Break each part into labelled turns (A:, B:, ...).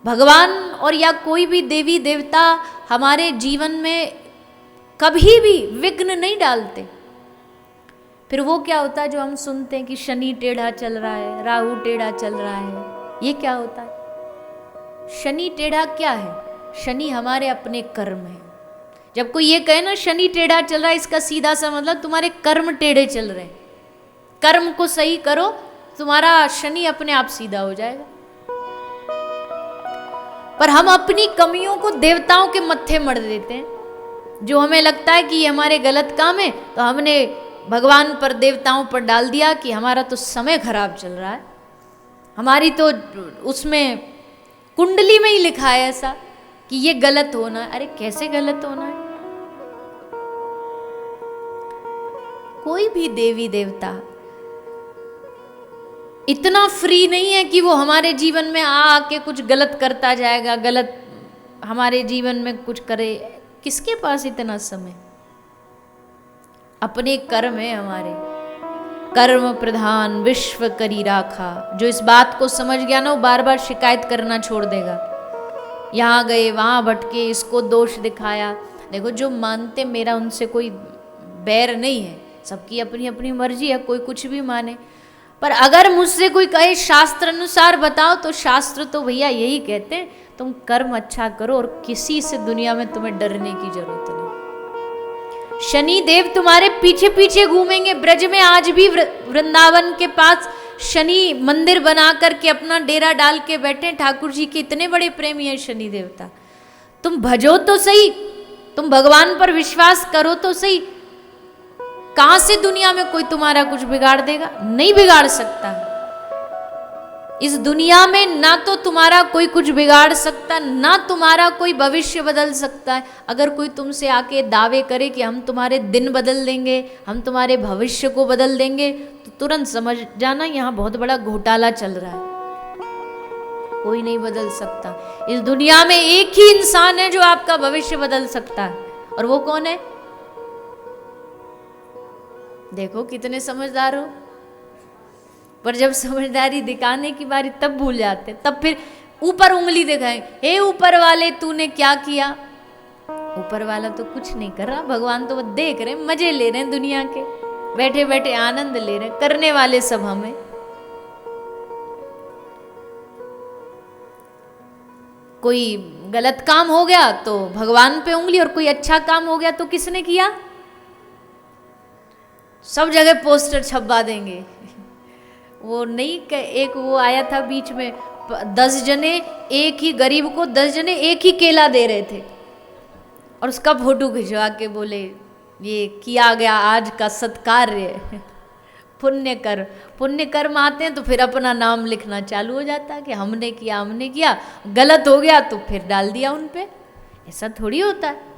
A: भगवान और या कोई भी देवी देवता हमारे जीवन में कभी भी विघ्न नहीं डालते। फिर वो क्या होता है जो हम सुनते हैं कि शनि टेढ़ा चल रहा है, राहु टेढ़ा चल रहा है, ये क्या होता है? शनि टेढ़ा क्या है? शनि हमारे अपने कर्म है। जब कोई ये कहे ना शनि टेढ़ा चल रहा है, इसका सीधा सा मतलब तुम्हारे कर्म टेढ़े चल रहे हैं। कर्म को सही करो, तुम्हारा शनि अपने आप सीधा हो जाएगा। पर हम अपनी कमियों को देवताओं के मत्थे मढ़ देते हैं। जो हमें लगता है कि ये हमारे गलत काम है, तो हमने भगवान पर, देवताओं पर डाल दिया कि हमारा तो समय खराब चल रहा है, हमारी तो उसमें कुंडली में ही लिखा है ऐसा कि ये गलत होना है। अरे कैसे गलत होना है? कोई भी देवी देवता इतना फ्री नहीं है कि वो हमारे जीवन में आके कुछ गलत करता जाएगा, गलत हमारे जीवन में कुछ करे। किसके पास इतना समय? अपने कर्म है हमारे। कर्म प्रधान विश्व करी राखा। जो इस बात को समझ गया ना, वो बार बार शिकायत करना छोड़ देगा। यहाँ गए, वहाँ भटके, इसको दोष दिखाया। देखो, जो मानते, मेरा उनसे कोई बैर नहीं है, सबकी अपनी अपनी मर्जी है, कोई कुछ भी माने। पर अगर मुझसे कोई कहे शास्त्र अनुसार बताओ, तो शास्त्र तो भैया यही कहते हैं, तुम कर्म अच्छा करो और किसी से दुनिया में तुम्हें डरने की जरूरत नहीं। शनि देव तुम्हारे पीछे पीछे घूमेंगे। ब्रज में आज भी वृंदावन के पास शनि मंदिर बना करके अपना डेरा डाल के बैठे। ठाकुर जी के इतने बड़े प्रेमी हैं शनि देवता। तुम भजो तो सही, तुम भगवान पर विश्वास करो तो सही। कहां से दुनिया में कोई तुम्हारा कुछ बिगाड़ देगा? नहीं बिगाड़ सकता। इस दुनिया में ना तो तुम्हारा कोई कुछ बिगाड़ सकता, ना तुम्हारा कोई भविष्य बदल सकता है। अगर कोई तुमसे आके दावे करे कि हम तुम्हारे दिन बदल देंगे, हम तुम्हारे भविष्य को बदल देंगे, तो तुरंत समझ जाना यहाँ बहुत बड़ा घोटाला चल रहा है। कोई नहीं बदल सकता। इस दुनिया में एक ही इंसान है जो आपका भविष्य बदल सकता है, और वो कौन है? देखो कितने समझदार हो। पर जब समझदारी दिखाने की बारी तब भूल जाते, तब फिर ऊपर उंगली दिखाएं, हे ऊपर वाले तूने क्या किया? ऊपर वाला तो कुछ नहीं कर रहा, भगवान तो वो देख रहे, मजे ले रहे हैं दुनिया के, बैठे बैठे आनंद ले रहे हैं। करने वाले सब हमें। कोई गलत काम हो गया तो भगवान पे उंगली, और कोई अच्छा काम हो गया तो किसने किया? सब जगह पोस्टर छपवा देंगे। वो नहीं, एक वो आया था बीच में, 10 जने एक ही गरीब को 10 जने एक ही केला दे रहे थे, और उसका फोटो खिंचवा के बोले ये किया गया आज का सत्कार्य। पुण्य कर, पुण्य कर्म आते हैं तो फिर अपना नाम लिखना चालू हो जाता है कि हमने किया, हमने किया। गलत हो गया तो फिर डाल दिया उन पे। ऐसा थोड़ी होता है।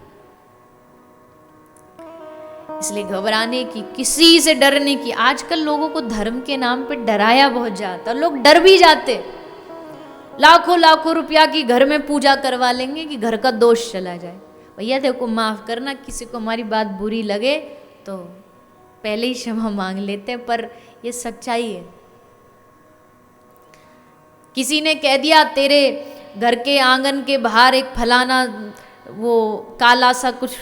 A: इसलिए घबराने की, किसी से डरने की, आजकल लोगों को धर्म के नाम पे डराया बहुत जाता, लोग डर भी जाते। लाखों लाखों रुपया की घर में पूजा करवा लेंगे कि घर का दोष चला जाए। भैया देखो, माफ करना, किसी को हमारी बात बुरी लगे तो पहले ही क्षमा मांग लेते हैं, पर ये सच्चाई है। किसी ने कह दिया तेरे घर के आंगन के बाहर एक फलाना वो काला सा कुछ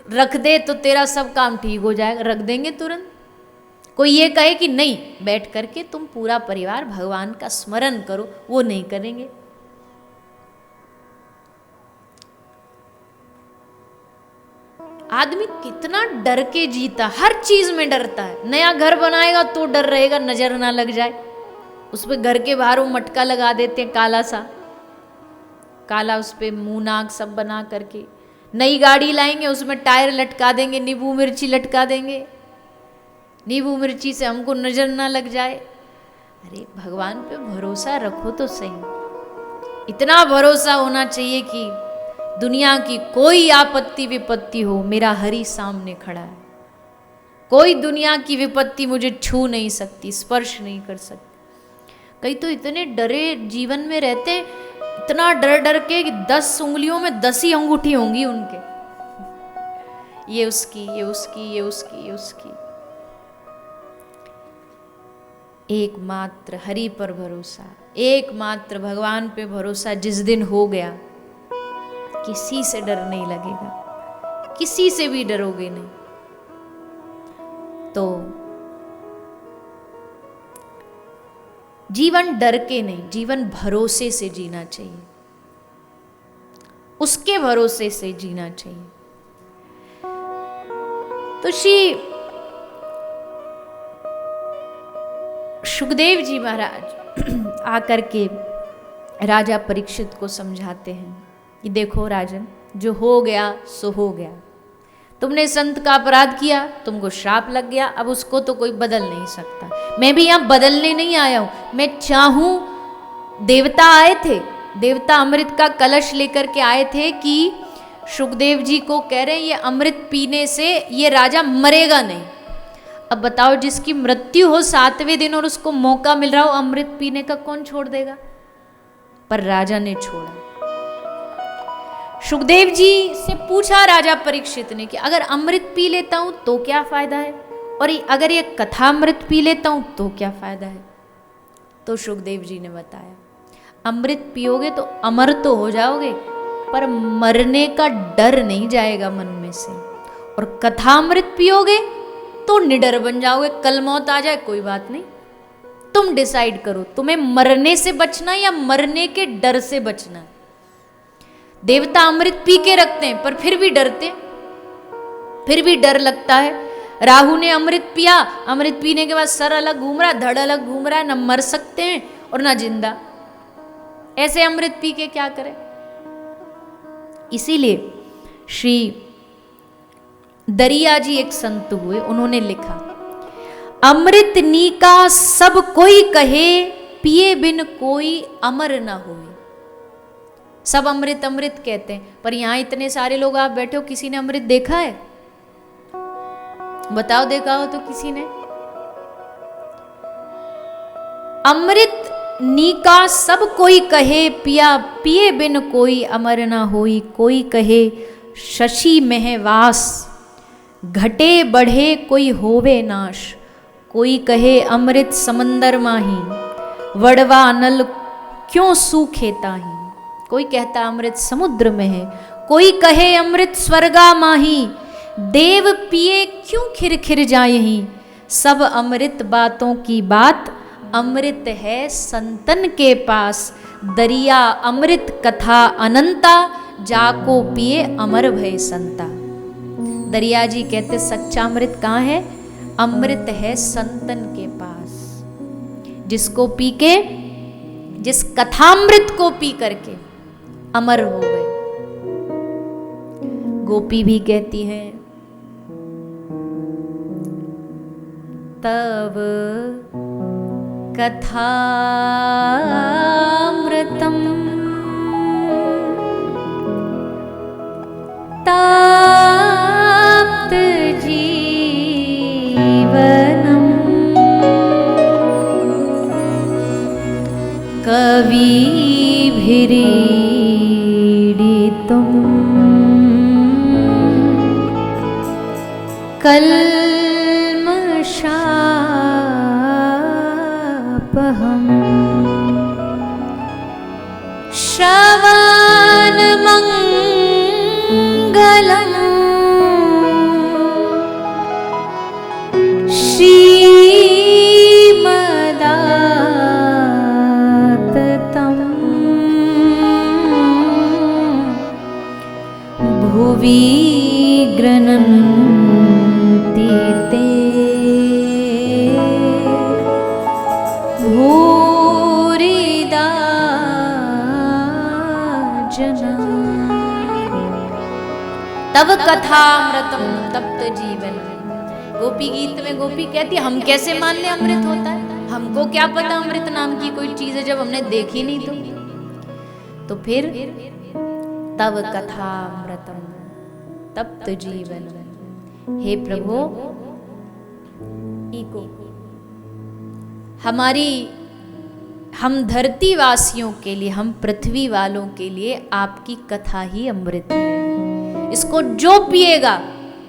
A: रख दे तो तेरा सब काम ठीक हो जाएगा, रख देंगे तुरंत। कोई ये कहे कि नहीं, बैठ करके तुम पूरा परिवार भगवान का स्मरण करो, वो नहीं करेंगे। आदमी कितना डर के जीता, हर चीज में डरता है। नया घर बनाएगा तो डर रहेगा नजर ना लग जाए, उस पे घर के बाहर वो मटका लगा देते हैं काला सा, काला उस पे मुंह नाक सब बना करके। नई गाड़ी लाएंगे उसमें टायर लटका देंगे, नींबू मिर्ची लटका देंगे, नींबू मिर्ची से हमको नजर ना लग जाए। अरे भगवान पे भरोसा रखो तो सही। इतना भरोसा होना चाहिए कि दुनिया की कोई आपत्ति विपत्ति हो, मेरा हरि सामने खड़ा है। कोई दुनिया की विपत्ति मुझे छू नहीं सकती, स्पर्श नहीं कर सकती। कई तो इतने डरे जीवन में रहते, इतना डर डर के कि 10 उंगलियों में 10 ही अंगूठी होंगी उनके, ये उसकी, ये उसकी, ये उसकी, ये उसकी। एकमात्र हरि पर भरोसा, एकमात्र भगवान पे भरोसा जिस दिन हो गया, किसी से डर नहीं लगेगा, किसी से भी डरोगे नहीं। तो जीवन डर के नहीं, जीवन भरोसे से जीना चाहिए, उसके भरोसे से जीना चाहिए। तो श्री सुखदेव जी महाराज आकर के राजा परीक्षित को समझाते हैं कि देखो राजन, जो हो गया सो हो गया, तुमने संत का अपराध किया, तुमको श्राप लग गया, अब उसको तो कोई बदल नहीं सकता। मैं भी यहाँ बदलने नहीं आया हूं, मैं चाहूं, देवता आए थे, देवता अमृत का कलश लेकर के आए थे कि सुखदेव जी को कह रहे हैं ये अमृत पीने से ये राजा मरेगा नहीं। अब बताओ, जिसकी मृत्यु हो 7वें दिन और उसको मौका मिल रहा हो अमृत पीने का, कौन छोड़ देगा? पर राजा ने छोड़ा। सुखदेव जी से पूछा राजा परीक्षित ने कि अगर अमृत पी लेता हूं तो क्या फायदा है, और अगर ये कथा अमृत पी लेता हूं तो क्या फायदा है? तो सुखदेव जी ने बताया, अमृत पियोगे तो अमर तो हो जाओगे, पर मरने का डर नहीं जाएगा मन में से, और कथा अमृत पियोगे तो निडर बन जाओगे, कल मौत आ जाए कोई बात नहीं, तुम डिसाइड करो तुम्हें मरने से बचना या मरने के डर से बचना। देवता अमृत पी के रखते हैं पर फिर भी डरते, फिर भी डर लगता है। राहु ने अमृत पिया, अमृत पीने के बाद सर अलग घूम रहा, धड़ अलग घूम रहा है, न मर सकते हैं और न जिंदा, ऐसे अमृत पी के क्या करें? इसीलिए श्री दरिया जी एक संत हुए, उन्होंने लिखा, अमृत नीका सब कोई कहे, पिए बिन कोई अमर न होए। सब अमृत अमृत कहते हैं, पर यहां इतने सारे लोग आप बैठे हो, किसी ने अमृत देखा है? बताओ, देखा हो तो किसी ने? अमृत नीका सब कोई कहे, पिया पिए बिन कोई अमर ना होई। कोई कहे शशि महवास, घटे बढ़े कोई होवे नाश। कोई कहे अमृत समंदर माही, वड़वा नल क्यों सूखे ताही। कोई कहता अमृत समुद्र में है, कोई कहे अमृत स्वर्गा माही। देव पिए क्यों खिर खिर जायही, सब अमृत बातों की बात। अमृत है संतन के पास, दरिया अमृत कथा अनंता। जाको पिए अमर भय संता। दरिया जी कहते सच्चा अमृत कहाँ है? अमृत है संतन के पास, जिसको पी के, जिस कथामृत को पी करके अमर हो गए। गोपी भी कहती हैं, तब कथामृतम ताप्त जीवनम, कविभिरीडितुम कल्मषापहम्। श्रवणमङ्गलम् श्रीमदाततं भुवि गृह्णन्ति ते भूरिदा जना। तब कथामृतम तप्त जीवन। गोपी गीत में गोपी कहती हम कैसे मान ले अमृत होता है, हमको क्या पता अमृत नाम की कोई चीज है जब हमने देखी नहीं। तो फिर तब कथामृतम तप्त जीवन। हे प्रभु, हमारी, हम धरती वासियों के लिए, हम पृथ्वी वालों के लिए आपकी कथा ही अमृत है। इसको जो पिएगा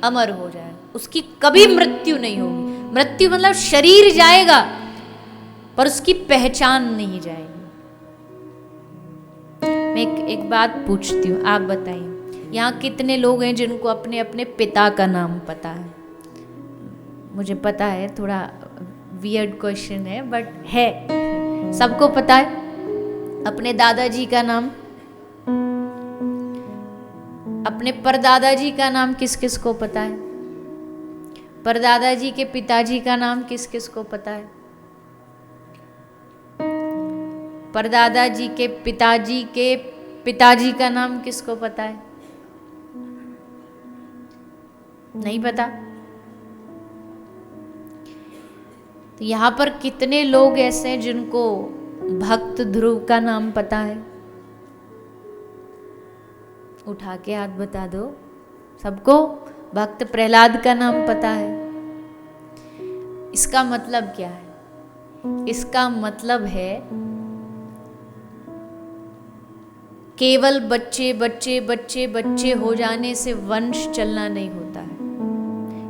A: अमर हो जाए, उसकी कभी मृत्यु नहीं होगी। मृत्यु मतलब शरीर जाएगा पर उसकी पहचान नहीं जाएगी। मैं एक बात पूछती हूँ, आप बताइए, यहाँ कितने लोग हैं जिनको अपने अपने पिता का नाम पता है? मुझे पता है थोड़ा वियर्ड क्वेश्चन है, बट है, सबको पता है अपने दादाजी का नाम, अपने परदादाजी का नाम किस किस को पता है? परदादाजी के पिताजी का नाम किस किस को पता है? परदादाजी के पिताजी का नाम किसको पता है? नहीं पता। तो यहां पर कितने लोग ऐसे हैं जिनको भक्त ध्रुव का नाम पता है? उठा के हाथ बता दो। सबको भक्त प्रहलाद का नाम पता है? इसका मतलब क्या है? इसका मतलब है केवल बच्चे बच्चे बच्चे बच्चे हो जाने से वंश चलना नहीं होता है,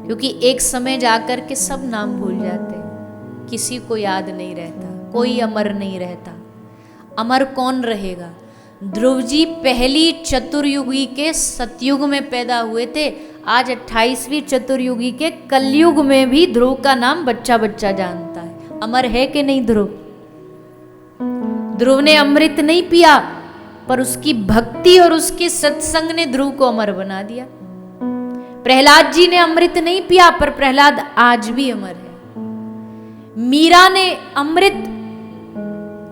A: क्योंकि एक समय जाकर के सब नाम भूल जाते हैं, किसी को याद नहीं रहता, कोई अमर नहीं रहता। अमर कौन रहेगा? ध्रुव जी पहली चतुर्युगी के सतयुग में पैदा हुए थे, आज 28वीं चतुर्युगी के कलयुग में भी ध्रुव का नाम बच्चा बच्चा जानता है। अमर है कि नहीं ध्रुव? ध्रुव ने अमृत नहीं पिया, पर उसकी भक्ति और उसके सत्संग ने ध्रुव को अमर बना दिया। प्रहलाद जी ने अमृत नहीं पिया, पर प्रहलाद आज भी अमर है। मीरा ने अमृत,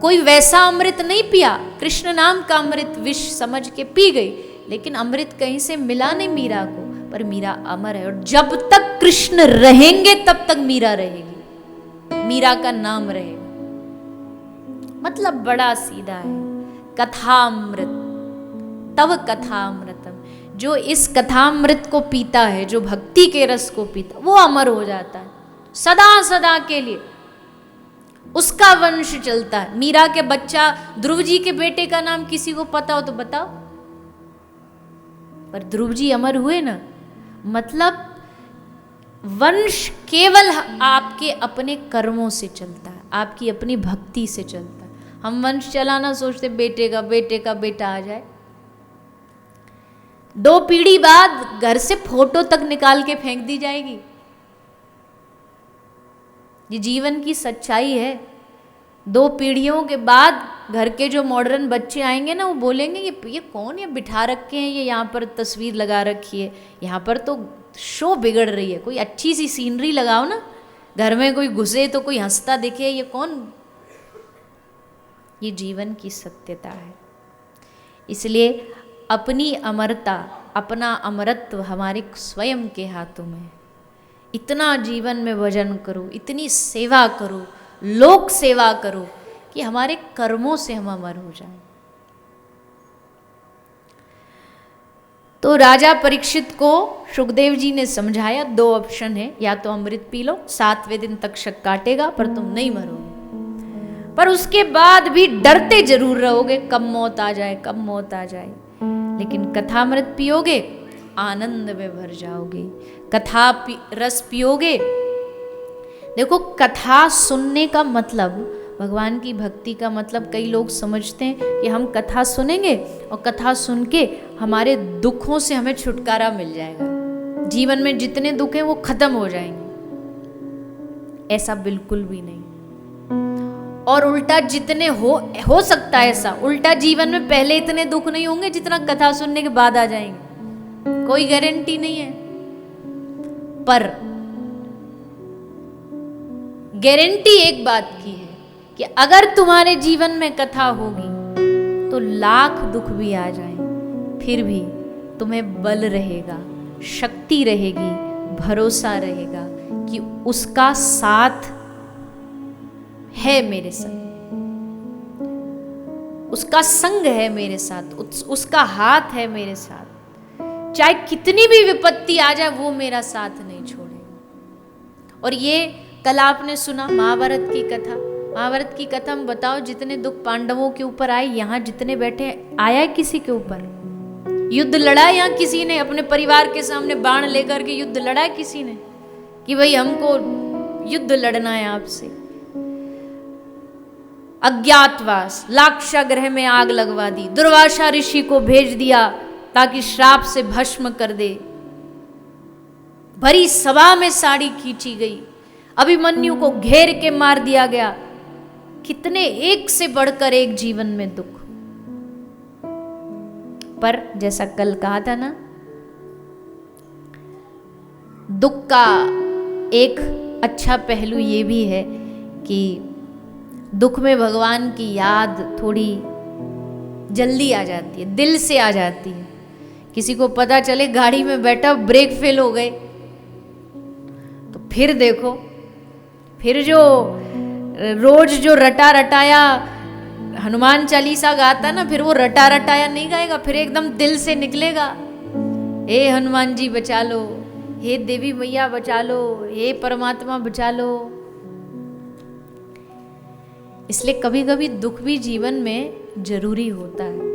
A: कोई वैसा अमृत नहीं पिया, कृष्ण नाम का अमृत विष समझ के पी गई, लेकिन अमृत कहीं से मिला नहीं मीरा को, पर मीरा अमर है। और जब तक कृष्ण रहेंगे तब तक मीरा रहेगी, मीरा का नाम रहेगा। मतलब बड़ा सीधा है। कथामृत, तव कथामृतम, जो इस कथामृत को पीता है, जो भक्ति के रस को पीता, वो अमर हो जाता है सदा सदा के लिए, उसका वंश चलता है। मीरा के बच्चा ध्रुव जी के बेटे का नाम किसी को पता हो तो बताओ। पर ध्रुव जी अमर हुए ना, मतलब वंश केवल आपके अपने कर्मों से चलता है, आपकी अपनी भक्ति से चलता है। हम वंश चलाना सोचते, बेटे का बेटा आ जाए, 2 पीढ़ी बाद घर से फोटो तक निकाल के फेंक दी जाएगी। ये जीवन की सच्चाई है। 2 पीढ़ियों के बाद घर के जो मॉडर्न बच्चे आएंगे ना, वो बोलेंगे ये कौन, ये बिठा रखे हैं, ये यहाँ पर तस्वीर लगा रखी है, यहाँ पर तो शो बिगड़ रही है, कोई अच्छी सी सीनरी लगाओ ना, घर में कोई घुसे तो कोई हंसता दिखे, ये कौन। ये जीवन की सत्यता है। इसलिए अपनी अमरता, अपना अमरत्व हमारे स्वयं के हाथों में। इतना जीवन में भजन करो, इतनी सेवा करो, लोक सेवा करो कि हमारे कर्मों से हम अमर हो जाएं। तो राजा परीक्षित को सुखदेव जी ने समझाया, 2 ऑप्शन है, या तो अमृत पी लो, 7वें दिन तक शक काटेगा पर तुम नहीं मरोगे, पर उसके बाद भी डरते जरूर रहोगे, कब मौत आ जाए, कब मौत आ जाए। लेकिन कथामृत पियोगे, आनंद में भर जाओगे। रस पियोगे। देखो, कथा सुनने का मतलब, भगवान की भक्ति का मतलब, कई लोग समझते हैं कि हम कथा सुनेंगे और कथा सुन के हमारे दुखों से हमें छुटकारा मिल जाएगा, जीवन में जितने दुख हैं वो खत्म हो जाएंगे। ऐसा बिल्कुल भी नहीं। और उल्टा, जितने हो सकता है ऐसा, उल्टा जीवन में पहले इतने दुख नहीं होंगे जितना कथा सुनने के बाद आ जाएंगे। कोई गारंटी नहीं है, पर गारंटी एक बात की है कि अगर तुम्हारे जीवन में कथा होगी तो लाख दुख भी आ जाए, फिर भी तुम्हें बल रहेगा, शक्ति रहेगी, भरोसा रहेगा कि उसका साथ है मेरे साथ, उसका संग है मेरे साथ, उसका हाथ है मेरे साथ। चाहे कितनी भी विपत्ति आ जाए, वो मेरा साथ नहीं छोड़ेगा। और ये कल आपने सुना महाभारत की कथा। महाभारत की कथा में बताओ, जितने दुख पांडवों के ऊपर आए, यहाँ जितने बैठे आया है किसी के ऊपर? युद्ध लड़ा है यहाँ किसी ने? अपने परिवार के सामने बाण लेकर के युद्ध लड़ा है किसी ने कि भाई हमको युद्ध लड़ना है आपसे? अज्ञातवास, लाक्षागृह में आग लगवा दी, दुर्वासा ऋषि को भेज दिया ताकि श्राप से भस्म कर दे। भरी सभा में साड़ी खींची गई, अभिमन्यु को घेर के मार दिया गया। कितने एक से बढ़कर एक जीवन में दुख। पर जैसा कल कहा था ना, दुख का एक अच्छा पहलू ये भी है कि दुख में भगवान की याद थोड़ी जल्दी आ जाती है, दिल से आ जाती है। किसी को पता चले गाड़ी में बैठा ब्रेक फेल हो गए तो फिर देखो, फिर जो रोज जो रटा रटाया हनुमान चालीसा गाता ना, फिर वो रटा रटाया नहीं गाएगा, फिर एकदम दिल से निकलेगा। हे हनुमान जी बचा लो, हे देवी मैया बचा लो, हे परमात्मा बचा लो। इसलिए कभी कभी दुख भी जीवन में जरूरी होता है।